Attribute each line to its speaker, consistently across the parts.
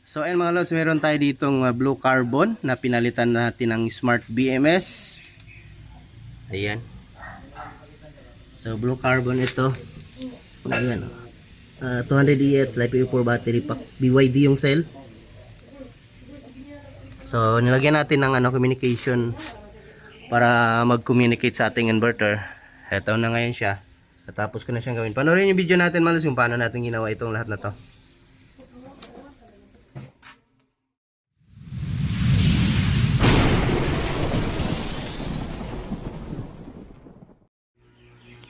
Speaker 1: So ayun mga lods, meron tayo ditong blue carbon na pinalitan natin ng Smart BMS. Ayan. So blue carbon ito. Ayan. 200 EH LiPo4 battery pack. BYD yung cell. So nilagyan natin ng communication para mag-communicate sa ating inverter. Ito na ngayon siya. Natapos ko na siyang gawin. Panoorin yung video natin mga lods kung paano natin ginawa itong lahat na to.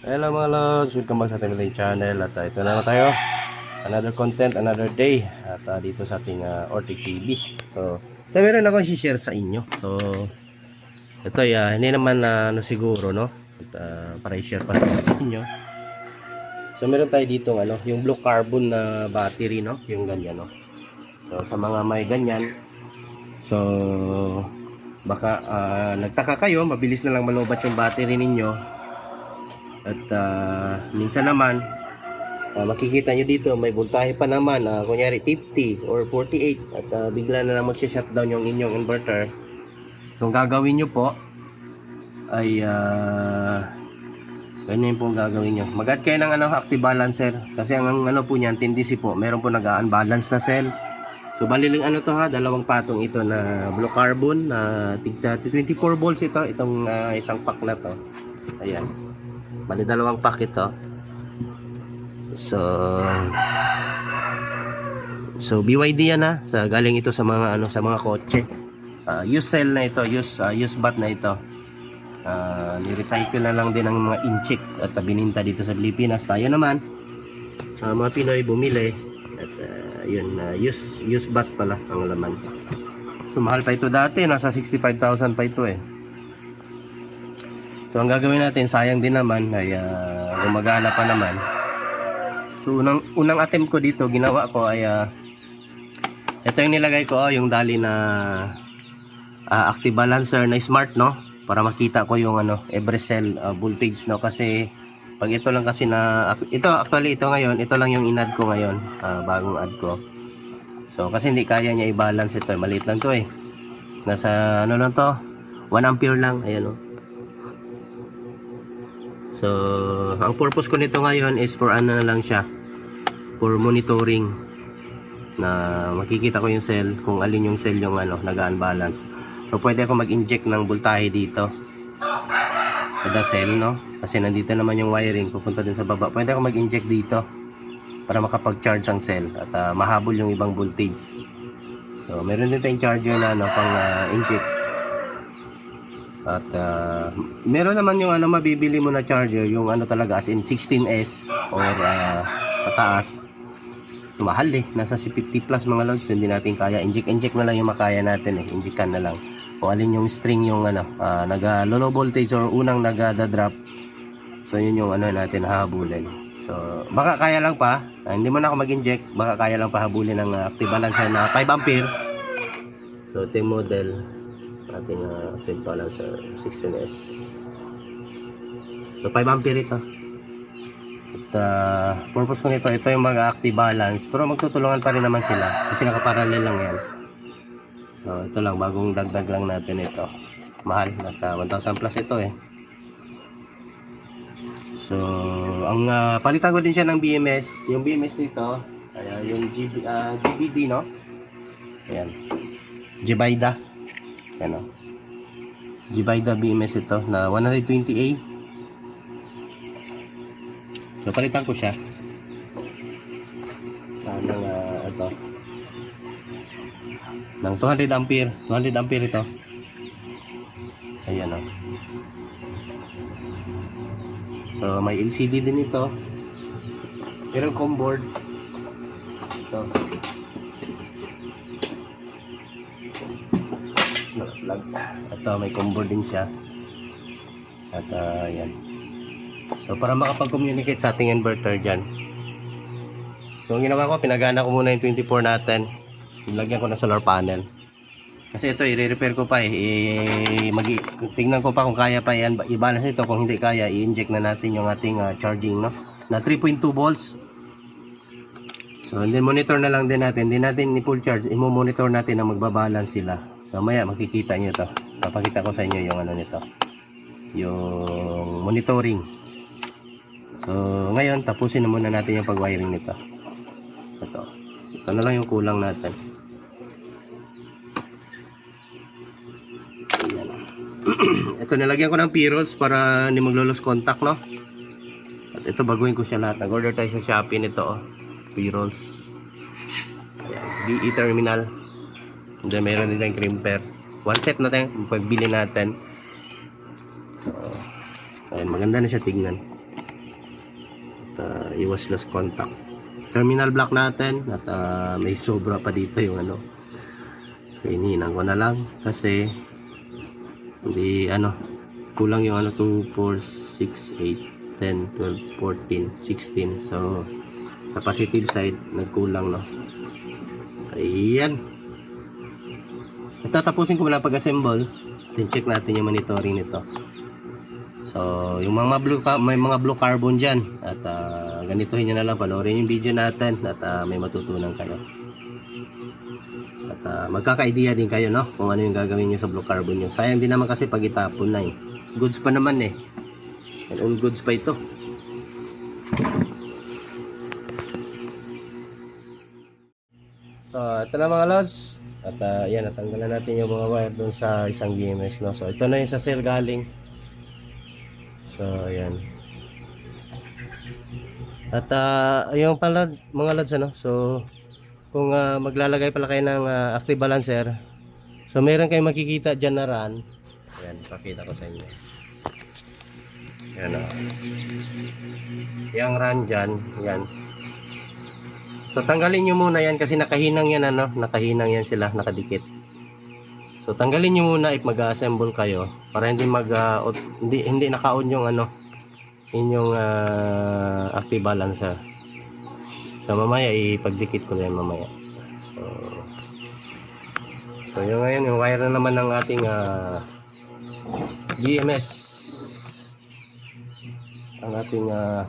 Speaker 1: Hello mga lods, welcome back sa ating channel. At ito na naman tayo, another content, another day. At dito sa ating Ortic TV. So ito meron akong share sa inyo. So ito hindi naman siguro no. At, para i-share pa sa inyo. So meron tayo dito yung blue carbon na battery no, yung ganyan no. So sa mga may ganyan, so baka nagtaka kayo, mabilis na lang malubat yung battery ninyo. At minsan naman makikita nyo dito may voltahe pa naman, kunyari 50 or 48 at bigla na lang magsha-shutdown yung inyong inverter. So ang gagawin nyo po ay ganyan po ang gagawin nyo. Mag-add kayo ng active balancer kasi ang po niyan tindisi po, meron po nag-unbalance na cell. So baliling to dalawang patong ito na blue carbon na tigta 24 volts itong isang pack na to. Ayan. Bali dalawang pack ito. So BYD yan sa galing ito sa mga sa mga kotse. Used cell na ito, used bat na ito. Ni-recycle na lang din ng mga inchik at bininta dito sa Pilipinas. Tayo naman sa mga Pinoy bumili at used bat pala ang laman. So mahal pa ito dati, nasa 65,000 pa ito So ang gagawin natin, sayang din naman ay gumagana pa naman. So unang attempt ko dito, ginawa ko ay ito yung nilagay ko, yung dali na active balancer na smart no, para makita ko yung every cell voltage no, kasi pag ito lang kasi ito actually ito ngayon, ito lang yung in-add ko ngayon, bagong add ko. So kasi hindi kaya niya i-balance ito, maliit lang to nasa lang to, 1 ampere lang, ayan So, ang purpose ko nito ngayon is for na lang siya, for monitoring, na makikita ko yung cell, kung alin yung cell yung nag-unbalance. So, pwede ako mag-inject ng voltahe dito kada cell no, kasi nandito naman yung wiring pupunta din sa baba. Pwede ako mag-inject dito para makapag-charge ang cell at mahabol yung ibang voltage. So, meron din tayong charger na pang inject. At meron naman yung mabibili mo na charger, yung talaga as in 16S or pataas. Mahal nasa 50 plus mga loads, hindi natin kaya. Inject na lang yung makaya natin injectan na lang. Kung alin yung string yung low voltage or unang nagda-drop. So yun yung natin hahabulin. So baka kaya lang pa, hindi mo na ako mag-inject, baka kaya lang pa habulin ng active balancer na 5 ampere. So ito yung model ating active balancer 16S. So 5 ampere ito. At purpose ko nito, ito yung mag-active balance, pero magtutulungan pa rin naman sila kasi nakaparallel lang yan. So ito lang, bagong dagdag lang natin ito. Mahal, nasa 1,000 plus ito So ang palitan ko din siya ng BMS. Yung BMS nito ay yung GBD no. Ayan, Gbayda. Gbayda BMS ito na 120A. So palitan ko siya ito ng 200 ampere ito. Ayan So may LCD din ito, pero com board ito. Ito may combo din siya. At yan. So para makapag-communicate sa ating inverter dyan. So ang ginawa ko, pinagana ko muna yung 24 natin. Nilagyan ko ng solar panel. Kasi ito i-repair ko pa tingnan ko pa kung kaya pa i-balance ito. Kung hindi kaya, i-inject na natin yung ating charging no, na 3.2 volts. So So, and then monitor na lang din natin. Hindi natin i-full charge. I-monitor natin na magbabalance sila. So, maya makikita nyo to. Papakita ko sa inyo yung ano nito. Yung monitoring. So, ngayon, tapusin na muna natin yung pag-wiring nito. Ito na lang yung kulang natin. Ayan. Ito, nilagyan ko ng P-rolls para hindi maglo-lose contact, no? At ito, baguhin ko siya lahat. Nag-order tayo sa Shopee nito, oh. P-rolls. BE terminal. And then, meron din tayong crimper. One set na tayo. Pagbili natin. So, ayan, maganda na siya tignan. At, iwas lost contact. Terminal block natin. At may sobra pa dito yung ano. So, inihinan ko na lang. Kasi, hindi, kulang yung 2, 4, 6, 8, 10, 12, 14, 16. So, sa positive side, nagkulang, no? Ayan. Ito, tapusin ko muna pag-assemble. Then, check natin yung monitoring nito. So, yung may mga blue carbon dyan. At, ganituhin nyo na lang. Panoorin yung video natin. At, may matutunan kayo. At, magkaka-idea din kayo, no? Kung ano yung gagawin nyo sa blue carbon nyo. Sayang din naman kasi pag itapon na, eh. Goods pa naman, eh. And all goods pa ito. So, ito na mga lods. At yan, natanggalan natin yung mga wire doon sa isang BMS, no? So, ito na yung sa cell galing. So, ayan. At yung pala mga lods, so kung maglalagay pala kayo ng active balancer, so meron kayong makikita dyan na run. Ayan, pakita ko sa inyo. Ayan, yung run dyan, yan. So, tanggalin nyo muna yan kasi nakahinang yan, nakahinang yan sila, nakadikit. So, tanggalin nyo muna if mag-assemble kayo para hindi hindi naka-on yung inyong active balancer. So, mamaya ipagdikit ko yan mamaya. So yung ngayon, yung wire na naman ng ating BMS. Ang ating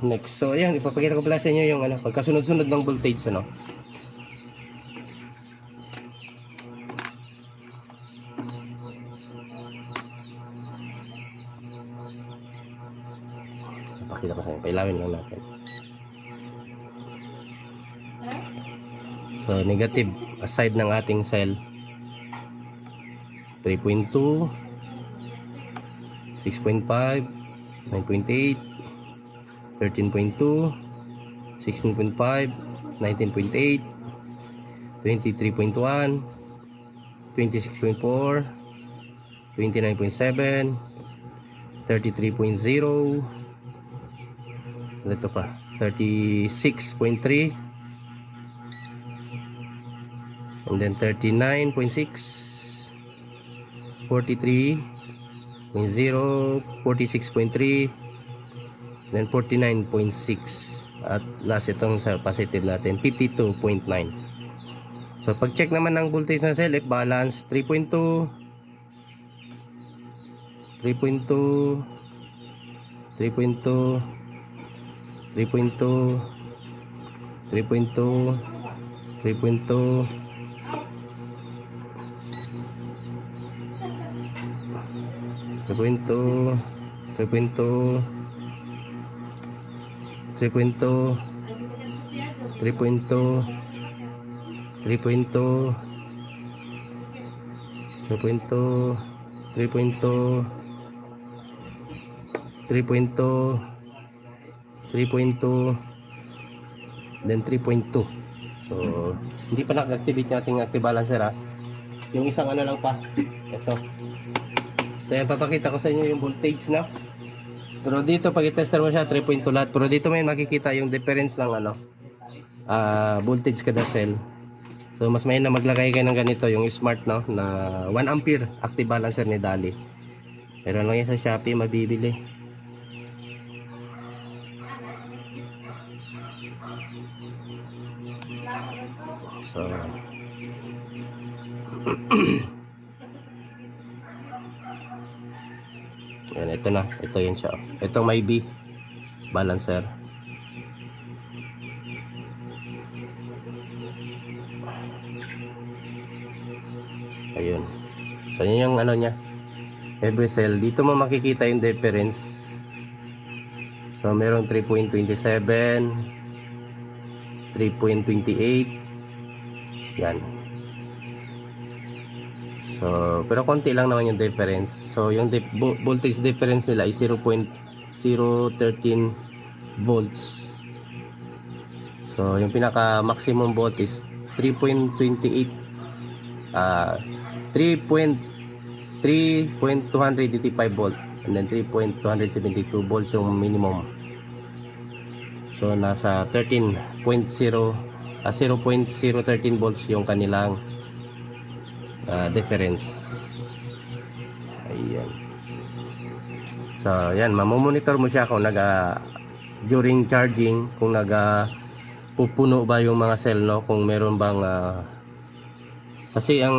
Speaker 1: next. So ayan, ipapakita ko pala sa inyo yung pagkasunod-sunod ng voltage, ipapakita ko sa inyo, pailawin lang natin. So negative aside ng ating cell 3.2, 6.5, 9.8, 13.2, 16.5, 19.8, 23.1, 26.4, 29.7, 33.0, ito pa 36.3, and then 39.6, 43.0, 46.3, then 49.6, at last itong sa positive natin 52.9. So pag check naman ng voltage ng cell, if balance 3.2, 3.2, 3.2, 3.2, 3.2, 3.2, 3.2, 3.2, 3.2, 3.2, 3.2, 3.2, 3.2, 3.2, 3.2, then 3.2. So hindi pa naka-activate yung ating active balancer, yung isang lang pa ito. So yan, papakita ko sa inyo yung voltage na. Pero dito pag i-tester mo siya 3.2 lahat. Pero dito may makikita yung difference ng voltage kada cell. So mas may na maglagay kayo ng ganito, yung smart na 1 ampere active balancer ni Dali. Pero lang yan sa Shopee mabibili. So yan, ito na. Ito yun siya. Itong may B balancer. Ayun. So yun yung ano niya, every cell. Dito mo makikita yung difference. So meron 3.27, 3.28, yan. So pero konti lang naman yung difference. So yung voltage difference nila is 0.013 volts. So yung pinaka maximum volt is 3.28, 3.285 volt, and then 3.272 volts yung minimum. So nasa 0.013 volts yung kanilang difference. Ayan. So yan, mamomonitor mo siya kung during charging, kung pupuno ba yung mga cell, no? Kung meron bang kasi ang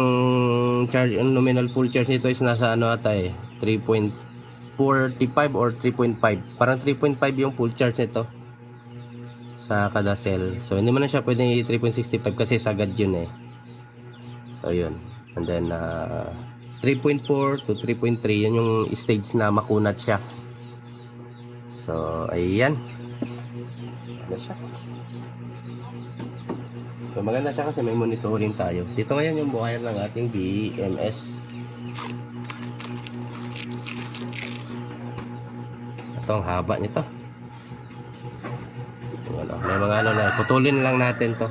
Speaker 1: nominal full charge nito is nasa ano ata 3.45 or 3.5. Parang 3.5 yung full charge nito sa kada cell. So hindi mo na siya pwedeng 3.65 kasi sagad yun eh. So yun. And then 3.4 to 3.3 yun yung stage na makunat siya. So ayan. Ano siya? So maganda siya kasi may monitoring tayo. Dito ngayon yung wire ng ating BMS. Ito ang haba nito. May mga ano na, putulin lang natin to.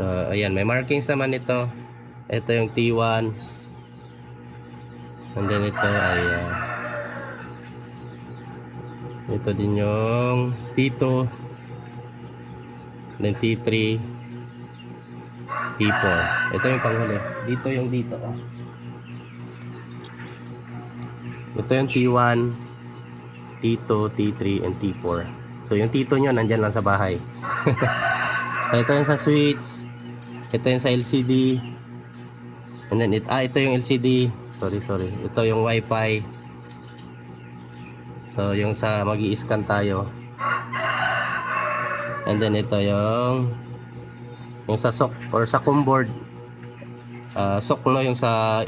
Speaker 1: So ayan, may markings naman ito. Ito yung T1. And then ito ay ito din yung T2, then T3, T4. Ito yung panghuli. Dito yung dito. Ito yung T1, T2, T3, and T4. So yung T2 nyo nandyan lang sa bahay. So, ito yung sa switch. Ito yung sa LCD. And then ito yung LCD. Sorry. Ito yung Wi-Fi. So yung sa magi-scan tayo. And then ito yung sa SOC or sa COM board. SOC no, yung sa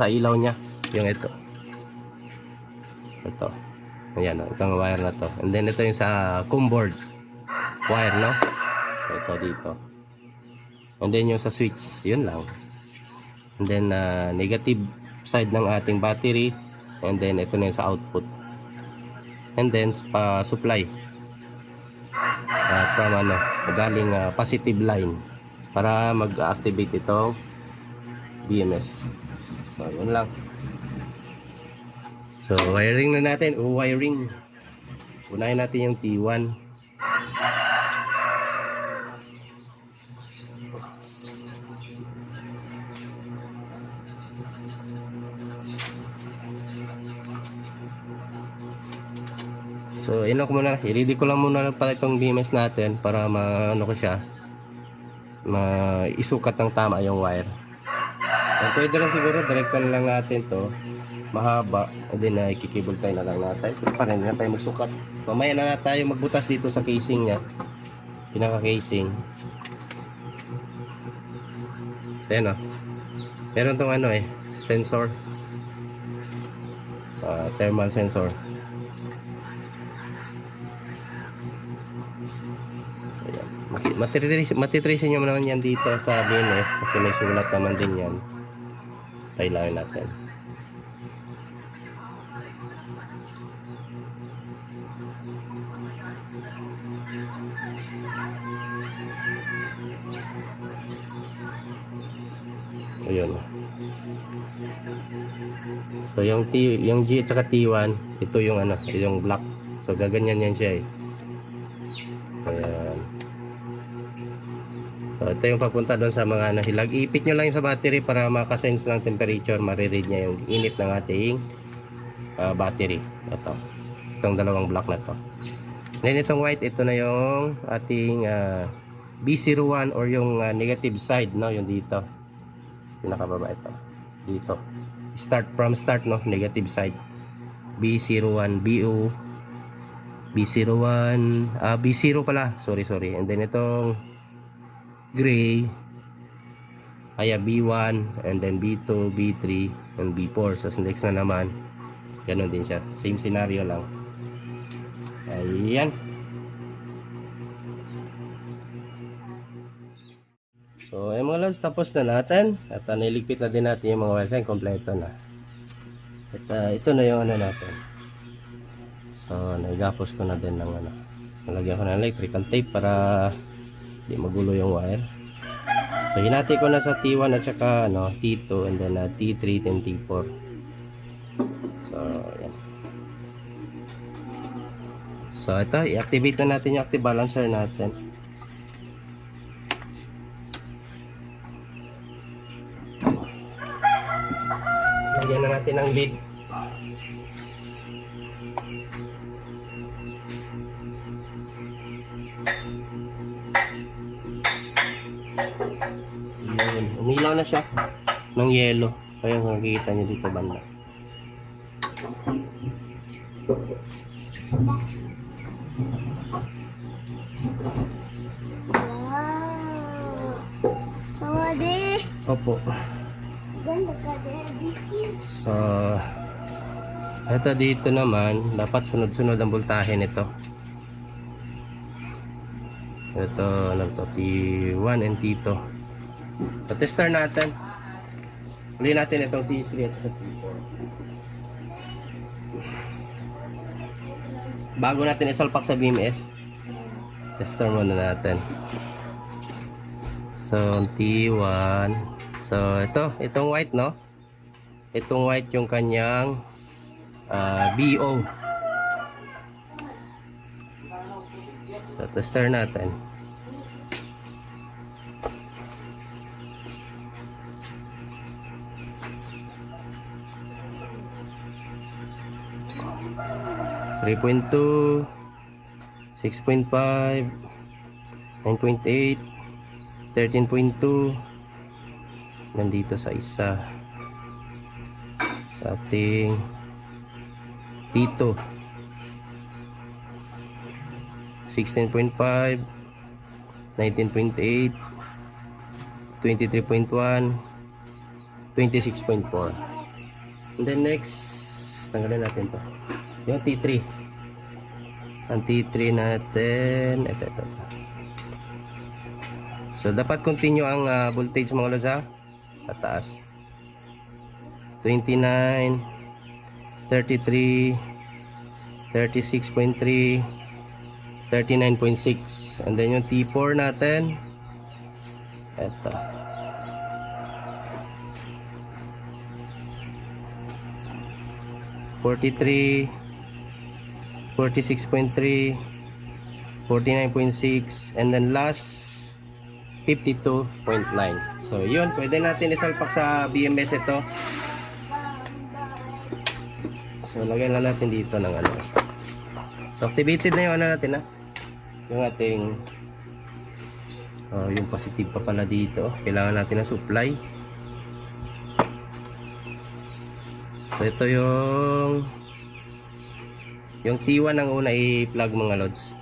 Speaker 1: ilaw niya, yung ito. Ayan, itong wire na to. And then ito yung sa COM board wire, no? Ito dito. And then yung sa switch, yun lang. And then negative side ng ating battery. And then ito na yung sa output. And then supply from galing positive line para mag-activate itong BMS. So yun lang. So wiring na natin. Wiring, unahin natin yung T1. So inok muna, i-ready ko lang muna pala itong BMS natin para ko siya, isukat ng tama yung wire. So, pwede lang siguro direktan lang natin to mahaba, and then ikikable tayo na lang natin para hindi na tayo magsukat. Mamaya na nga tayo magbutas dito sa casing nya, pinaka casing. Ayan meron tong sensor, thermal sensor. Matitrace nyo naman yan dito sa BMS kasi may sulat naman din yan. Tailawin natin. Ayun. So yung G at saka T1, ito yung yung black. So gaganyan yan siya Ayan. So ito yung papunta doon sa mga hilag. Ipit nyo lang yung sa battery para makasense ng temperature, mariread niya yung init ng ating battery. Itong dalawang block na to. Then itong white, ito na yung ating B01 or yung negative side, no, yung dito. Pinakababa ito. Dito. From start, no, negative side. B01, B0 pala. Sorry. And then itong gray, kaya B1, and then B2, B3, and B4. So next na naman, ganun din siya, same scenario lang. Ayan. So ayun mga lods, tapos na natin at niligpit na din natin yung mga wires. Kompleto na. At ito na yung ano natin. So naigapos ko na din ng ano, nalagyan ko ng electrical tape para di magulo yung wire. So hinati ko na sa T1 at saka ano, T2, and then T3 and T4. So yan. So ito, i-activate na natin yung active balancer natin. Lagyan na natin ang lead. Ayan, umilaw na siya ng yellow. Kaya nakikita nyo dito banda.
Speaker 2: Wow! Pwede!
Speaker 1: Opo.
Speaker 2: Ganda ka, Daddy.
Speaker 1: So, ito dito naman, dapat sunod-sunod ang voltahe nito. Ito, ano to, T1 and T2. So, tester natin. Uli natin itong T3 at T4. Bago natin isalpak sa BMS, tester muna natin. So, T1. So, itong white, no? Itong white yung kanyang BO. So, tester natin. .2, 6.5, 9.8, 13.2, nandito sa isa, sa ating T2, 16.5, 19.8, 23.1, 26.4. And then next, tanggalin natin to, yung T3. Ang T3 natin, ito. So dapat continue ang voltage mga lods, ha, pataas. 29, 33, 36.3, 39.6. And then yung T4 natin, ito, 43, 46.3, 49.6, and then last 52.9. So yun, pwede natin isalpak sa BMS ito. So lagyan na natin dito ng ano. So activated na yung ano natin, ha, yung ating yung positive pa pala dito. Kailangan natin ng supply. So ito yung T1 ang una i-plug mga lods.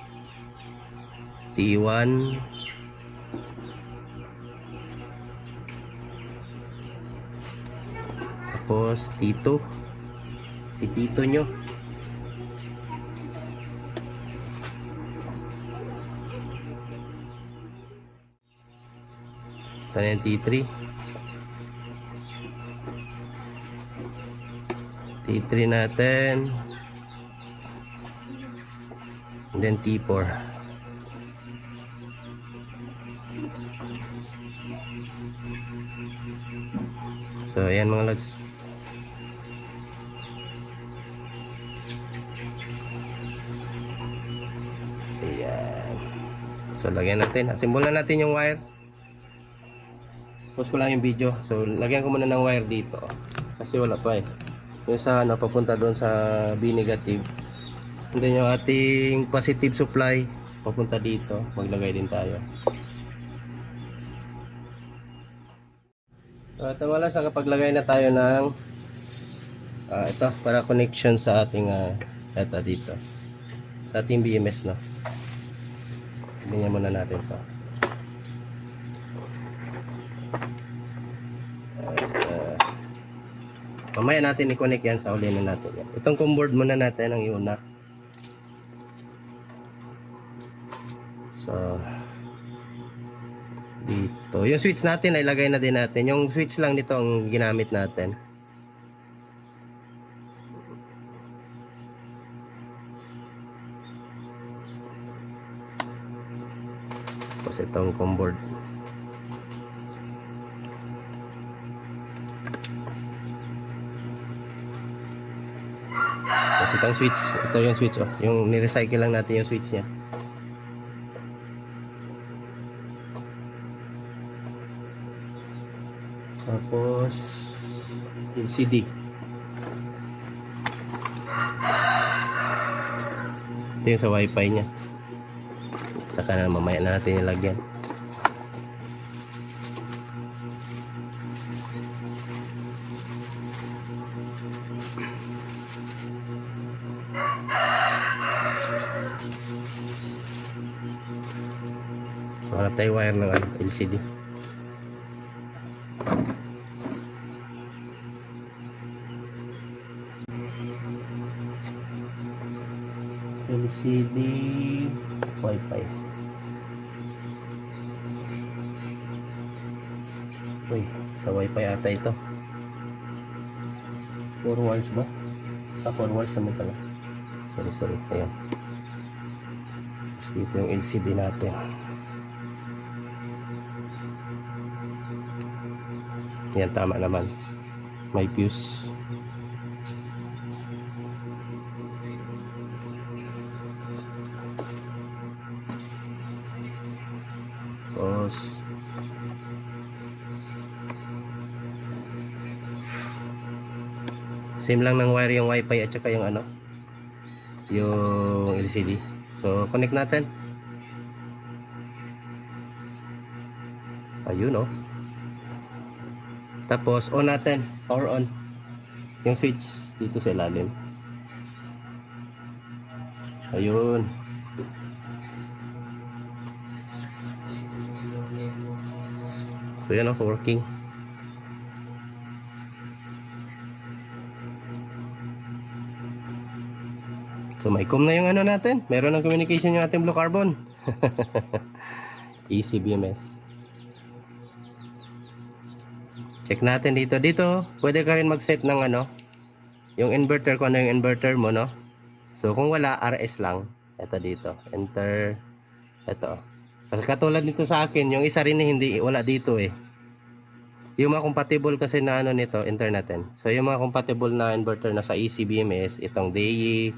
Speaker 1: T1, tapos T2, si T2 nyo. Ito na yung T3. T3 natin. And then T4. So ayan mga lods. Ayan. So lagyan natin. Simbolan natin yung wire. Pause ko lang yung video. So lagyan ko muna ng wire dito. Kasi wala pa eh. Yung sa ano, papunta doon sa B negative. And then yung ating positive supply papunta dito, maglagay din tayo. So ito wala, sa kapaglagay na tayo ng ito para connection sa ating ito dito sa ating BMS, no. Ganyan muna natin to. Mamaya natin i-connect yan sa uli na natin yan. Itong comboard muna natin ang iuna. So, dito. Yung switch natin, ilagay na din natin. Yung switch lang dito ang ginamit natin. Tapos itong comboard. Tapos itong switch. Ito yung switch. Oh. Yung nirecycle lang natin yung switch niya. Tapos LCD. Ito yung sa wifi niya. Saka na mamaya na natin ilagyan. So hanap tayo wire ng LCD. LCD Wi-Fi. Uy, sa Wi-Fi ata ito. 4 wires ba? 4 wires naman pala. Sorry. Ayan. Tapos dito yung LCD natin. Yan, tama naman. May fuse. Tapos same lang ng wire yung wifi at saka yung ano, yung LCD. So connect natin. Ayun oh. Tapos on natin, power on yung switch dito sa ilalim. Ayun. So yan oh, working. So may com na yung ano natin. Meron ng communication yung ating blue carbon. Easy BMS. Check natin dito. Dito, pwede ka rin mag-set ng ano, yung inverter, kung ano yung inverter mo, no? So kung wala, RS lang. Ito dito. Enter. Ito. Kasi katulad nito sa akin, yung isa rin hindi, wala dito eh. Yung mga compatible kasi na ano nito, enter natin. So yung mga compatible na inverter na sa EC BMS, itong DEI,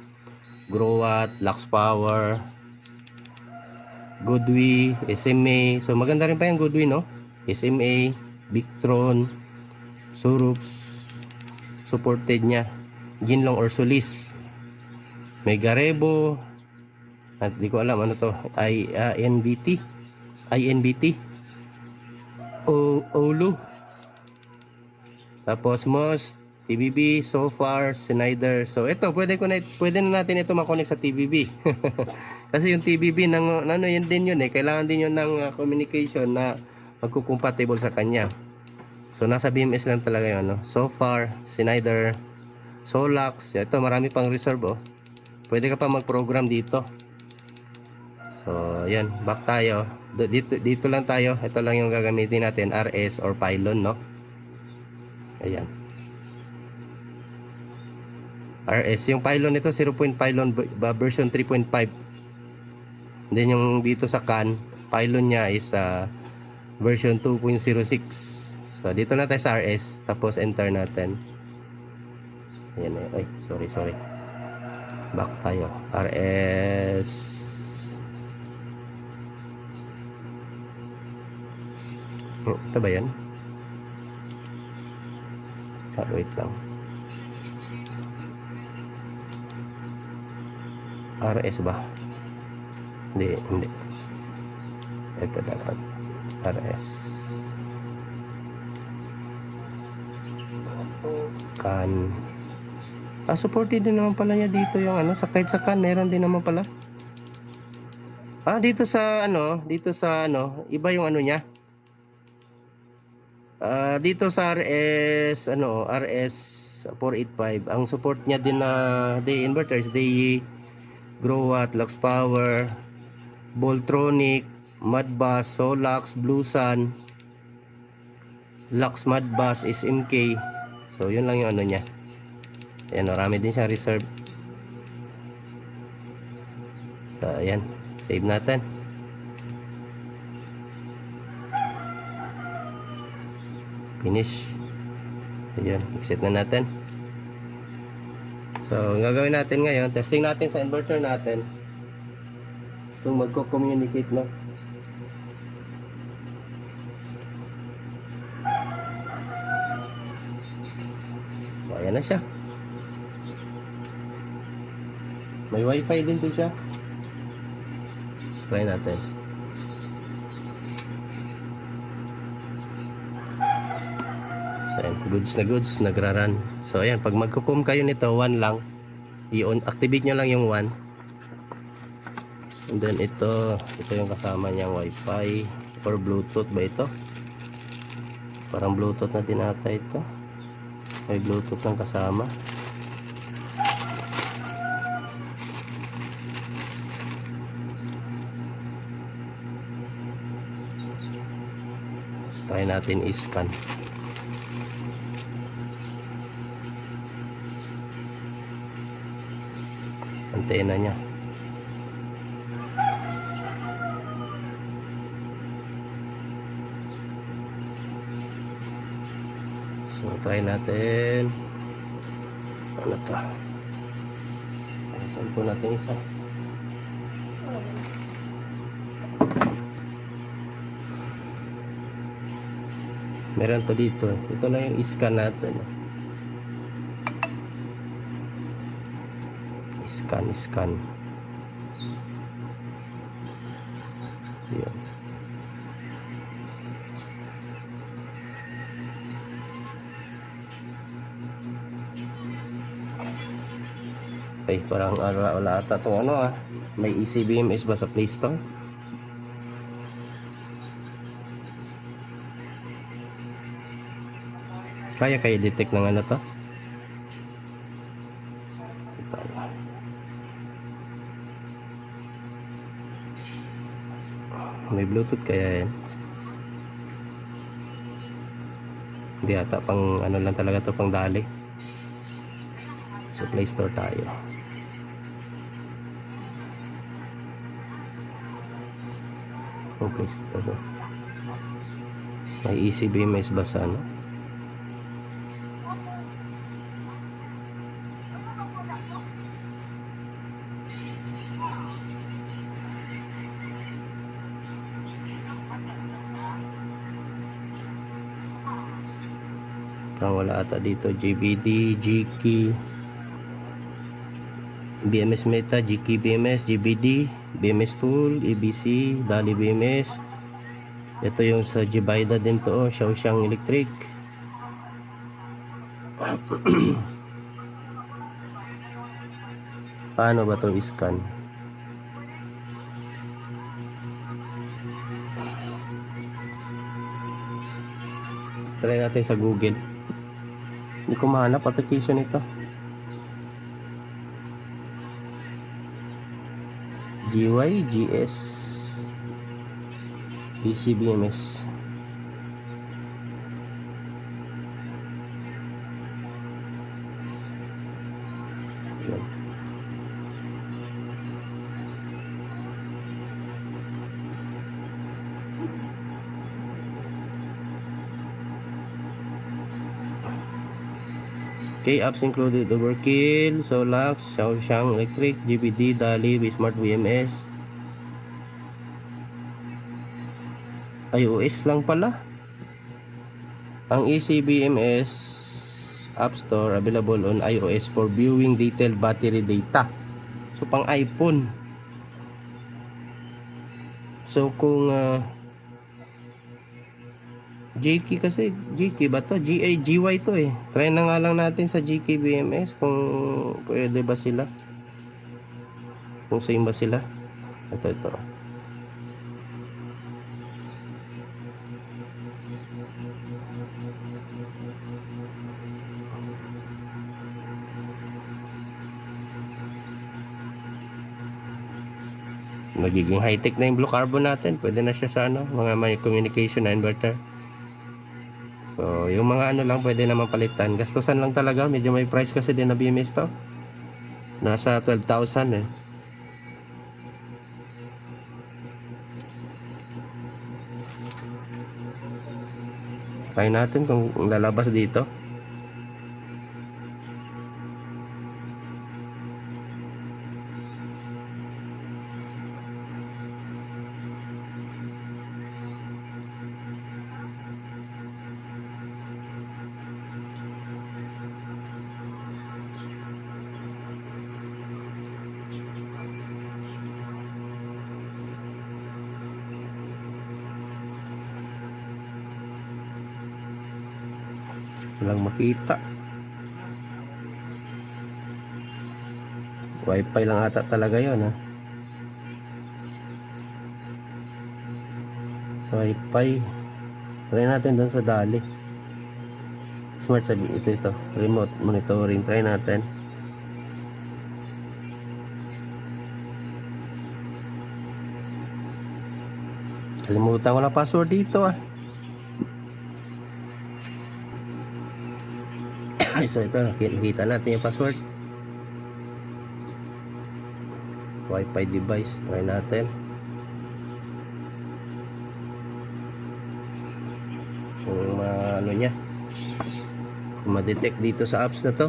Speaker 1: Growatt, Lux Power, Goodwi, SMA. So maganda rin pa yung Goodwi, no? SMA, Victron, Surups, supported niya. Jinlong or Solis. May Garebo. At di ko alam ano to. INBT. Olu. Tapos Most, TBB, Sofar, Schneider. So ito, pwede na natin ito makonect sa TBB. Kasi yung TBB ng ano yun din yun eh. Kailangan din yun ng communication na magkukompatible sa kanya. So nasa BMS lang talaga yun, no? Sofar, Schneider, Solax. Ito, marami pang reserve oh. Pwede ka pa mag-program dito. So yan, back tayo. Dito lang tayo. Ito lang yung gagamitin natin, RS or pylon, no? Ayan. RS, yung pylon nito 0. Pylon version 3.5. Then yung dito sa CAN, pylon niya is version 2.06. So dito na tayo sa RS, tapos enter natin. Ayan eh. Ay, sorry. Back tayo. RS. Ito ba yan? Wait lang. RS ba? Hindi. Ito dapat RS. CAN. Supported din naman pala niya dito yung ano, kahit sa CAN meron din naman pala. Dito sa ano, iba yung ano niya. Dito sa RS RS 485, ang support niya din na day inverters, day Growatt, Lux Power, Voltronic, Modbus, Solax, Bluesun, Lux Modbus, SMK. So yun lang yung ano niya. Ayan, marami din siyang reserve. So ayan, save natin. Finish. Ayan, exit na natin. So ang gagawin natin ngayon, testing natin sa inverter natin kung magko-communicate na. So ayan na siya. May wifi din to siya. Try natin. So ayan, goods na goods, nagra-run. So ayan, pag magkukum kayo nito, 1 lang. I-on, activate nyo lang yung 1. And then ito yung kasama niyang wifi or bluetooth ba ito? Parang bluetooth na din ata ito. May bluetooth lang kasama. Try natin i-scan. Antena niya. So try natin. Ano to? Saan po natin isa? Meron to dito. Ito lang yung i-scan natin. Scan. Yan. Ay, parang wala ata itong may ECBMS ba sa Play Store? Kaya detect ng ano to? Ito na. May Bluetooth kaya yan? Hindi ata, pang ano lang talaga to, pang dali. Sa Play Store tayo. Play Store. May ECBMS ba sa ano? Wala ata dito. GBD, GK, BMS Meta, GK BMS, GBD, BMS Tool, ABC, Dali BMS. Ito yung sa Jibaida din to, Xiaoxiang Electric. Paano ba itong scan? Try natin sa Google. Hindi ko mahanap application ito. GY, GS, ECBMS. Yan. Okay, apps included Overkill, Solax, Xiaoxiang Electric, GBD, Dali, Smart BMS. iOS lang pala. Ang ECBMS App Store available on iOS for viewing detailed battery data. So pang iPhone. So kung GK kasi, GK ba to? GY to eh. Try na nga lang natin sa GK BMS kung pwede ba sila. Kung same ba sila. Ito. Nagiging high-tech na yung blue carbon natin. Pwede na siya sa ano, mga may communication na inverter. So, yung mga ano lang pwede naman palitan. Gastusan lang talaga. Medyo may price kasi din na BMS to. Nasa 12,000 eh. Try natin kung lalabas dito. Walang makita. Wi-Fi lang ata talaga yun ha. Wi-Fi. Try natin doon sa Dali. Smart sabi ito. Remote monitoring. Try natin. Kalimutan ko na password dito ah. So ito, nakita natin yung password. Wi-Fi device, try natin. Kung ano nya, kung ma-detect dito sa apps na to.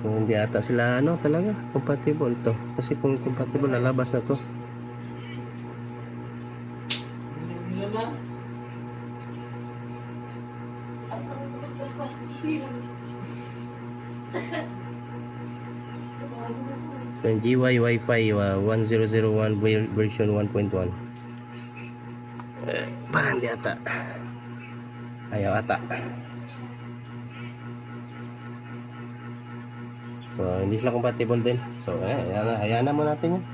Speaker 1: Kung hindi ata sila ano talaga compatible to. Kasi kung compatible, lalabas na to. So yung GY Wi-Fi 1001 version 1.1 parang di ata, ayaw ata. So hindi sila compatible din. So ayan na mo natin yan.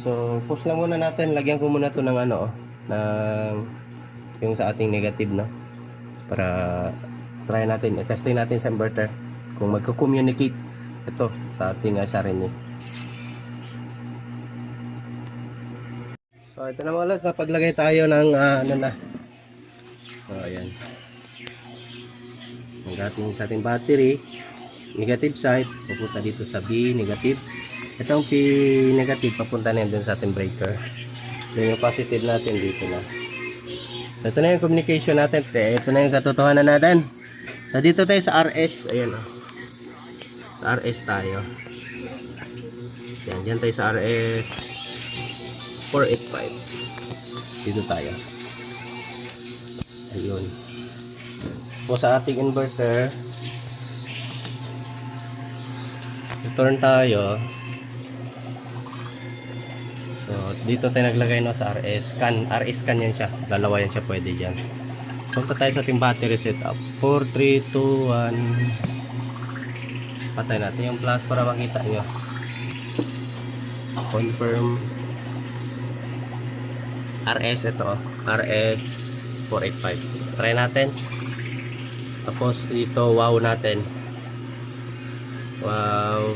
Speaker 1: So push lang muna natin. Lagyan ko muna to ng ano ng yung sa ating negative no, para try natin, i-testing natin sa inverter kung magko-communicate ito sa ating SRNA. So ito na mga lods, napaglagay tayo ng ano na. So ayan, ang ating sa ating battery negative side pupunta dito sa B negative. Itong P negative papunta na yun sa ating breaker. Then yung positive natin dito na. So ito na yung communication natin. Ito na yung katotohanan natin. So dito tayo sa RS. Ayan o. Sa RS tayo. Yan, dyan tayo sa RS 485. Dito tayo. Ayun. Po sa ating inverter, i-turn tayo. So dito tayo naglagay no sa RS scan. RS scan yan siya. Dalawa yan siya, pwede dyan. Punta tayo sa ating battery setup. 4, 3, 2, 1. Patay natin yung plus para makita nyo. Confirm. RS ito. RS 485. Try natin. Tapos dito wow natin. Wow.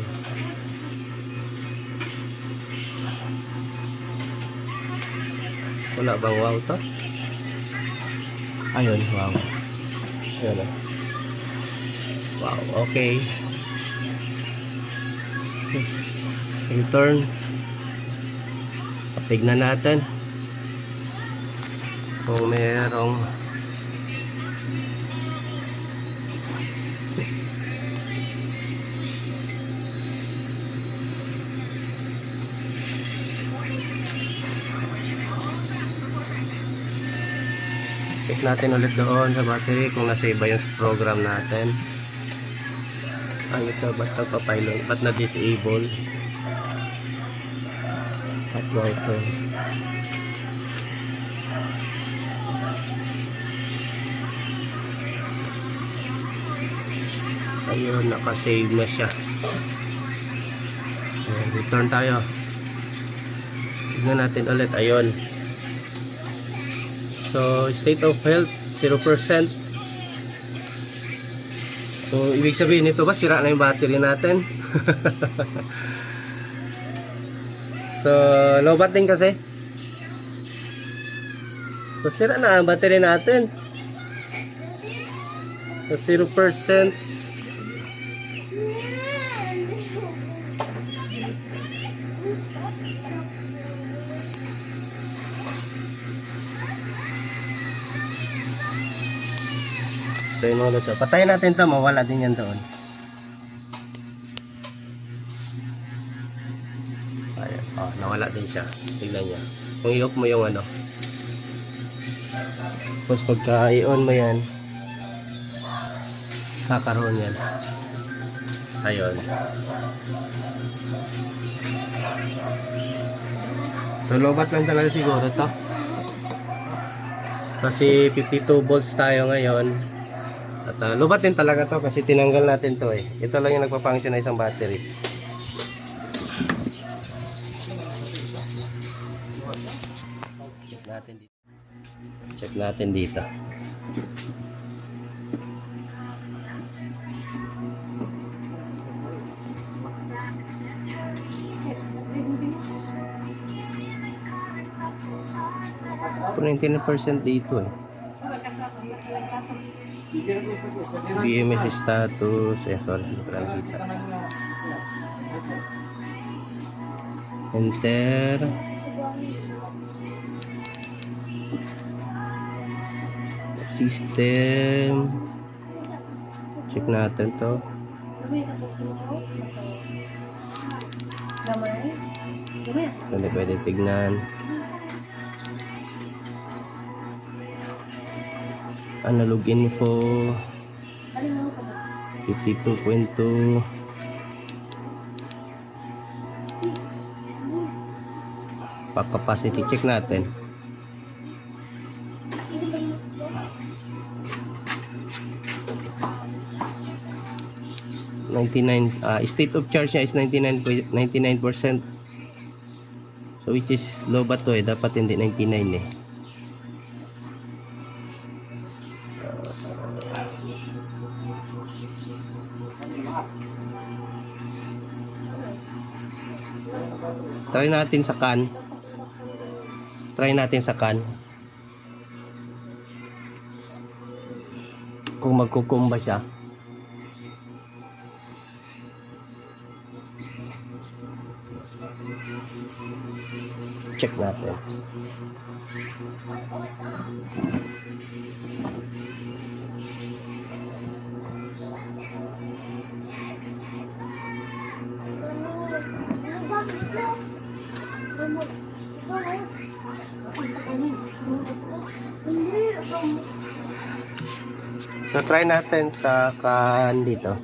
Speaker 1: Wala bang wow to? Ayun, wow. Ayun. Wow, okay. Just return. Tignan natin kung merong check natin ulit doon sa battery kung nasave ba yung program natin. Ay ito, ba't nagpapilot? Ba't na-disable? At ito. Ayun, nakasave na siya. Ayan, return tayo. Tignan natin ulit. Ayun. So, state of health, 0%. So, ibig sabihin nito ba, sira na yung battery natin? So, lobat din kasi. So, sira na ang battery natin. So, 0%. So, yung mga lods. So, patayin natin ito. Mawala din yan doon. Ayan. Oh, nawala din siya. Tignan niya. Kung i-off mo yung ano. Tapos pagka i-on mo yan, kakaroon yan. Ayun. So, lobat lang talaga siguro to. Kasi 52 volts tayo ngayon. At lobat din talaga to kasi tinanggal natin to eh. Ito lang yung nagpa-function na isang battery. Check natin dito. Check natin dito. For 99% dito eh. BMS status. Sorry, parang kita. Enter. System. Check natin to. Hindi pwede tignan. Analog info 52.2. Pa-capacity check natin. State of charge niya is 99%. So which is low ba to eh, dapat hindi 99 eh. Try natin sa can. Kung magkukumba siya. Check natin. So try natin sa can dito.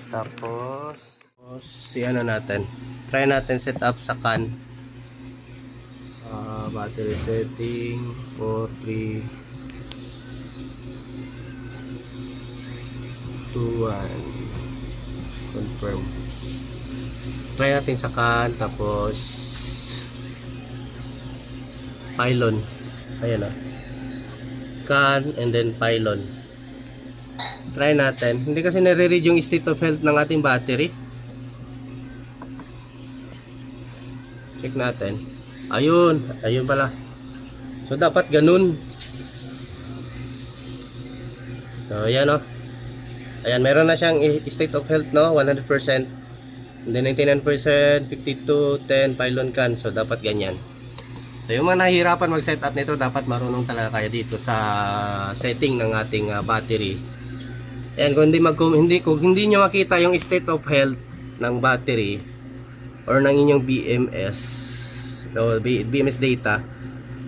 Speaker 1: Tapos si ano natin. Try natin set up sa can. Battery setting 43 2 1 confirm. Try natin sa can, tapos pylon. Ayan o. Can and then pylon. Try natin. Hindi kasi nare-read yung state of health ng ating battery. Check natin. Ayun. Ayun pala. So dapat ganun. So ayan o. Ayan, meron na siyang state of health, no? 100%. And then 99%, 52, 10, pylon can. So, dapat ganyan. So, yung mga nahihirapan mag-setup nito, dapat marunong talaga kayo dito sa setting ng ating battery. Ayan, kung hindi nyo makita yung state of health ng battery or ng inyong BMS o BMS data,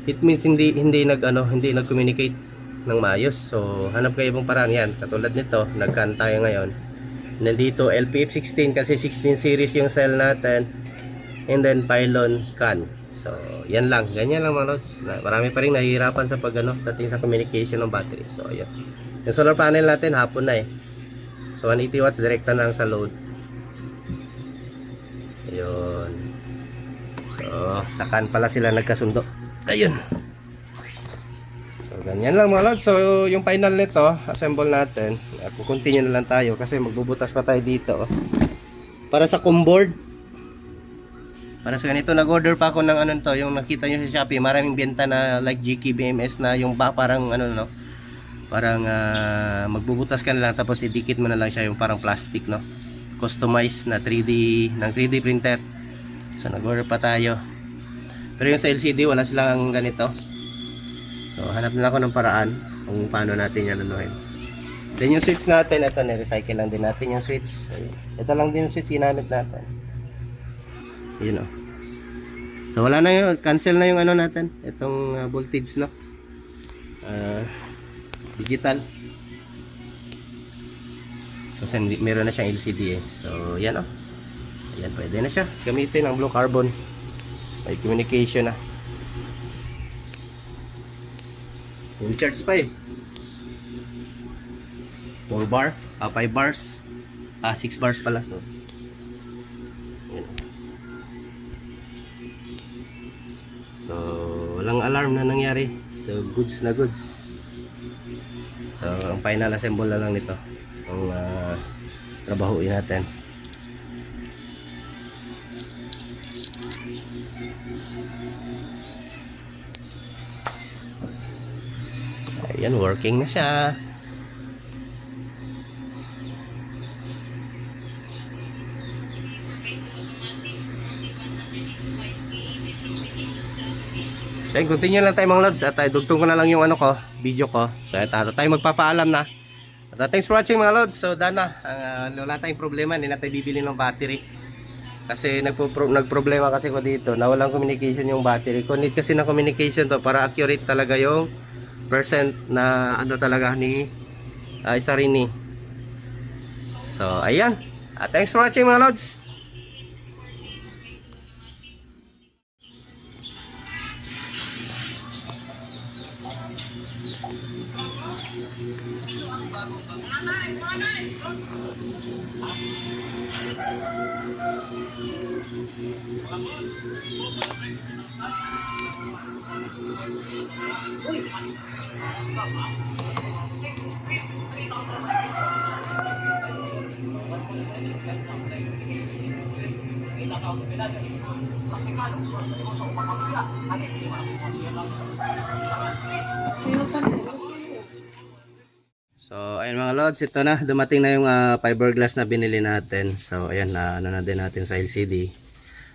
Speaker 1: it means hindi nag-communicate ng maayos. So hanap kayo ibang paraan. Yan, katulad nito, nag-can tayo ngayon. Nandito LPF16 kasi 16 series yung cell natin, and then pylon can. So, yan lang. Ganyan lang mga lods. Marami pa rin nahihirapan sa dating sa communication ng battery. So, ayan. Yung solar panel natin, hapon na eh. So, 180 watts, direkta na lang sa load. Ayun. So, sakan pala sila nagkasundo. Ayun. So, ganyan lang mga lods. So, yung final nito, assemble natin. Continue na lang tayo kasi magbubutas pa tayo dito. Para sa comboard. Para sa ganito, nag-order pa ako ng yung nakita nyo sa Shopee, maraming benta na like GK BMS na yung parang parang magbubutas ka na lang tapos idikit mo na lang siya yung parang plastic, no? Customized na 3D ng 3D printer. So nag-order pa tayo. Pero yung sa LCD wala silang ganito. So hanap na lang ako ng paraan kung paano natin yan anuhin. Then yung switch natin, ito na-recycle lang din natin yung switch. Ito lang din yung switch ginamit natin. Yun o. So wala na yun, cancel na yung natin, itong voltage, no? Digital. Kasi meron na siyang LCD eh. So yan o. Ayan, pwede na siya gamitin ang blue carbon. May communication na. Full charge pa eh. 4 bar, 5 bars, 6 bars pala. So yan. So, walang alarm na nangyari. So, goods na goods. So, ang final assemble na lang nito. Ang trabahuin natin. Ayan, working na siya. So, continue lang tayo mga lods at dugtong ko na lang yung video ko. So, tayo magpapaalam na. At thanks for watching mga lods. So, dana, wala tayong problema, hindi na tayo bibili ng battery. Kasi nagproblema kasi ko dito na walang communication yung battery. Kung need kasi ng communication to para accurate talaga yung percent na talaga ni isa rin ni. So, ayan. At thanks for watching mga lods. So ayun mga lods, ito na, dumating na yung fiberglass na binili natin. So ayan, na na din natin sa LCD.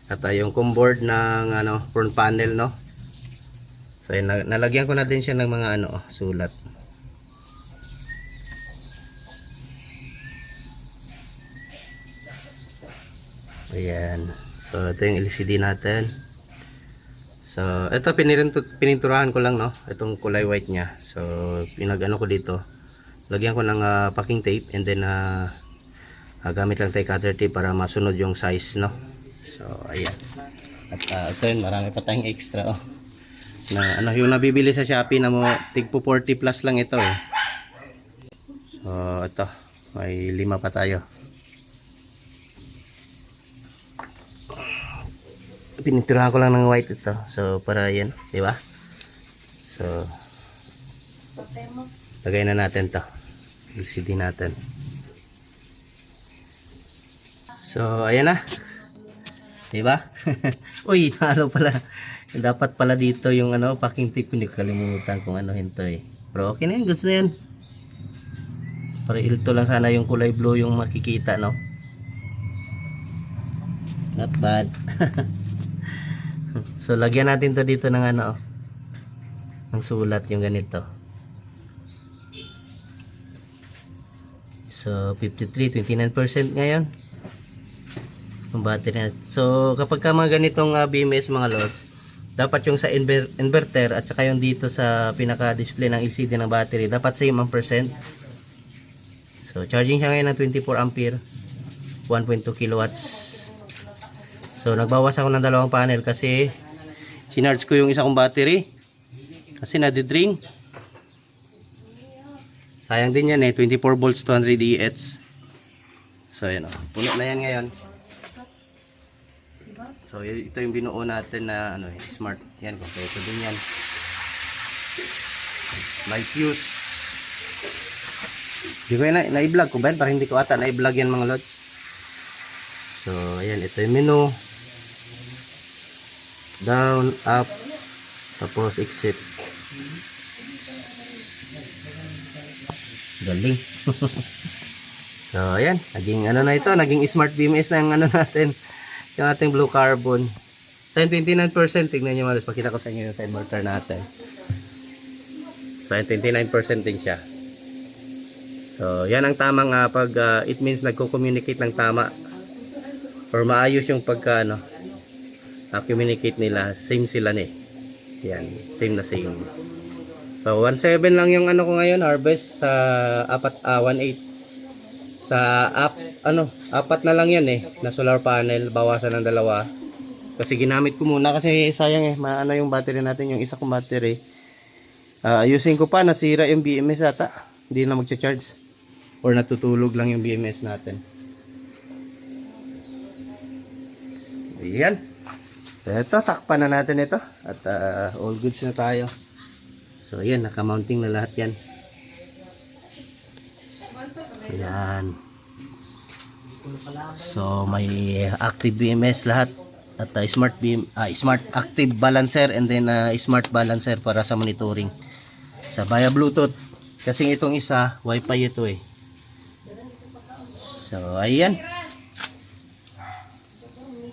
Speaker 1: At yung comboard ng front panel, no. So ayun, nalagyan ko na din siya ng mga sulat. Ayan. So ito yung LCD natin. So ito pininturahan ko lang, no, itong kulay white niya. So pinag-ano ko dito, lagyan ko ng packing tape, and then gamit lang tayo cutter tape para masunod yung size, no. So ayan. At ito yun, marami pa tayong extra na yung nabibili sa Shopee na mo tigpo 40 plus lang ito eh. So ito, may 5 pa tayo. Pininturahan ko lang ng white ito. So para yan, di ba? So lagay na natin to, LCD natin. So ayan na, di ba? Uy, nalo pala. Dapat pala dito yung packing tape, hindi ko kalimutan kung hinto eh. Pero okay na yun, goods na yan. Para ilto lang sana yung kulay blue yung makikita, no? Not bad. So lagyan natin to dito ng ng sulat yung ganito. So 53, 29% ngayon yung battery na. So kapag ka mga ganitong BMS mga lods, dapat yung sa inverter at saka yung dito sa pinaka display ng LCD ng battery, dapat same ang percent. So charging siya ngayon ng 24 ampere, 1.2 kilowatts. So nagbawas ako ng 2 panel kasi Chinarge ko yung isa kong battery. Kasi nadidrain. Sayang din yan eh. 24 volts 200 EH. So yan o. Puno na yan ngayon. So ito yung binuo natin na ano, smart. Yan, kompleto din yan. May fuse. Hindi ko yan na-i-vlog ko ba yan? Parang hindi ko ata na-i-vlog yan mga lods. So ayan, ito yung menu. Down, up, tapos exit. Galing. So ayan, naging ano na ito, naging smart BMS na yung ano natin, yung ating blue carbon. So 29%, tignan nyo malos, pakita ko sa inyo yung side motor natin. So 29% din siya. So yan ang tamang pag it means nagko-communicate ng tama or maayos yung pagka ano, communicate nila, same sila ni. Yan, same na same. So 1.7 lang yung ano ko ngayon, harvest sa 1.8. Sa apat na lang yan eh, na solar panel, bawasan ng 2. Kasi ginamit ko muna kasi sayang eh, maano yung battery natin, yung isa kong battery. Ayusin ko pa, nasira yung BMS ata. Hindi na magcha-charge or natutulog lang yung BMS natin. Ayan. So ito, takpan na natin ito at all goods na tayo. So ayan, naka-mounting na lahat yan. Ayan. So may active BMS lahat at smart active balancer and then smart balancer para sa monitoring. Sa via Bluetooth. Kasi itong isa, Wi-Fi ito eh. So ayan.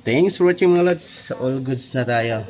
Speaker 1: Thanks for watching mga lods. All goods na tayo.